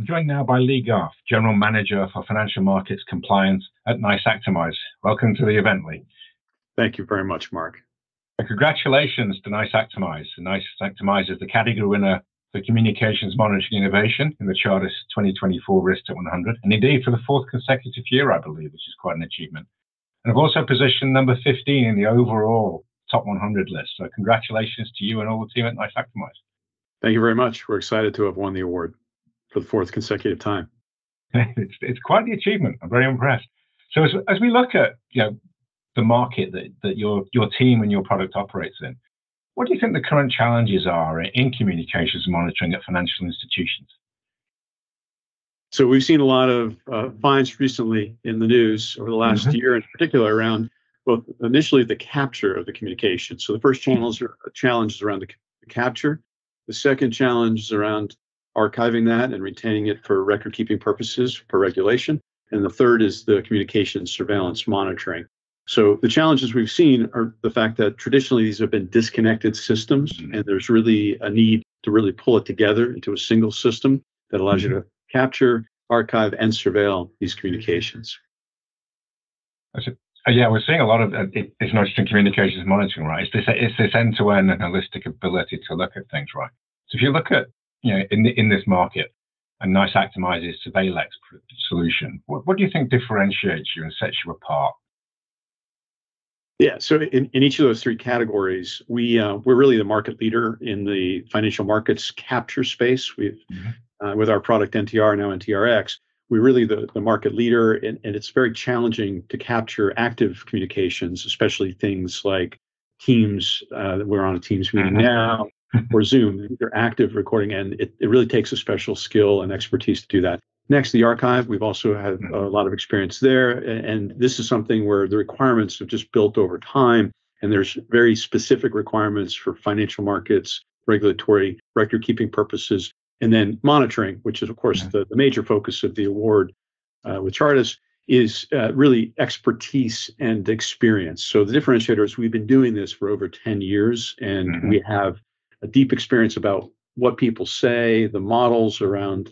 joined now by Lee Garf, General Manager for Financial Markets Compliance at Nice Actimize. Welcome to the event, Lee. Thank you very much, Mark. And congratulations to Nice Actimize. Nice Actimize is the category winner for Communications Monitoring Innovation in the Chartis 2024 RiskTech100, and indeed for the fourth consecutive year, I believe, which is quite an achievement. And I've also positioned number 15 in the overall top 100 list. So congratulations to you and all the team at Nice Actimize. Thank you very much. We're excited to have won the award for the fourth consecutive time. It's quite the achievement. I'm very impressed. So as we look at the market that your team and your product operates in, what do you think the current challenges are in communications monitoring at financial institutions? So we've seen a lot of finds recently in the news over the last year, in particular around both initially the capture of the communication. So the first challenge is around the capture. The second challenge is around archiving that and retaining it for record-keeping purposes per regulation. And the third is the communications surveillance monitoring. So the challenges we've seen are the fact that traditionally these have been disconnected systems, and there's really a need to really pull it together into a single system that allows you to capture, archive, and surveil these communications. Yeah, we're seeing a lot of it's not just in communications monitoring, right? It's this end-to-end and holistic ability to look at things, right? So if you look at in this market, and Nice Actimize's SurveilX solution, what do you think differentiates you and sets you apart? Yeah, so in each of those three categories, we're really the market leader in the financial markets capture space. We've with our product NTR, now NTRX, we're really the market leader, and it's very challenging to capture active communications, especially things like Teams. We're on a Teams meeting now, or Zoom. They're active recording, and it really takes a special skill and expertise to do that. Next, the archive. We've also had a lot of experience there, and this is something where the requirements have just built over time, and there's very specific requirements for financial markets, regulatory, record-keeping purposes, and then monitoring, which is, of course, the major focus of the award with Chartis, is really expertise and experience. So the differentiator is we've been doing this for over 10 years, and we have a deep experience about what people say, the models around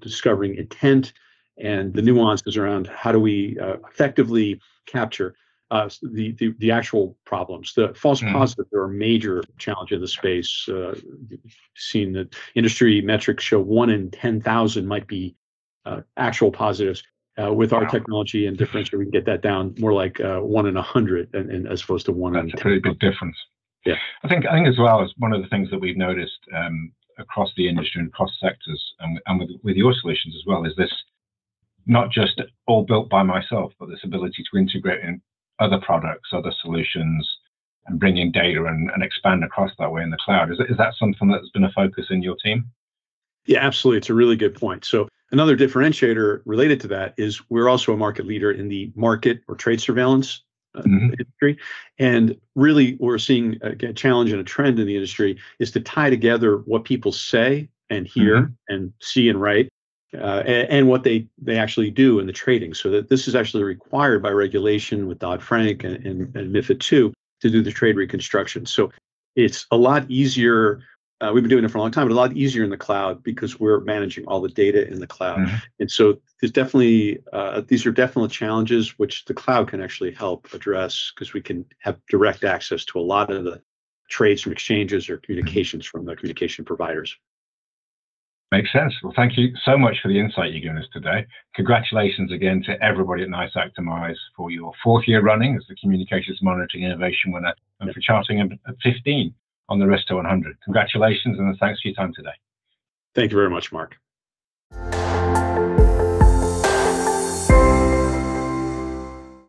discovering intent, and the nuances around how do we effectively capture the actual problems. The false positives are a major challenge in the space. You've seen that industry metrics show 1 in 10,000 might be actual positives. With our technology and differentiator, we can get that down more like 1 in 100, and as opposed to 1 in 10. That's a pretty big difference. Yeah, I think as well as one of the things that we've noticed across the industry and across sectors, and with your solutions as well, is this not just all built by myself, but this ability to integrate in other products, other solutions, and bring in data and expand across that way in the cloud. Is that something that's been a focus in your team? Yeah, absolutely. It's a really good point. So another differentiator related to that is we're also a market leader in the market or trade surveillance industry. And really, we're seeing a challenge and a trend in the industry is to tie together what people say and hear and see and write, and what they actually do in the trading. So that this is actually required by regulation with Dodd-Frank and MiFID II to do the trade reconstruction. So it's a lot easier. We've been doing it for a long time, but a lot easier in the cloud because we're managing all the data in the cloud. And so there's definitely, these are definitely challenges which the cloud can actually help address because we can have direct access to a lot of the trades from exchanges or communications from the communication providers. Makes sense. Well, thank you so much for the insight you've given us today. Congratulations again to everybody at Nice Actimize for your 4th year running as the Communications Monitoring Innovation winner, and for charting at 15 on the RiskTech100. Congratulations, and thanks for your time today. Thank you very much, Mark.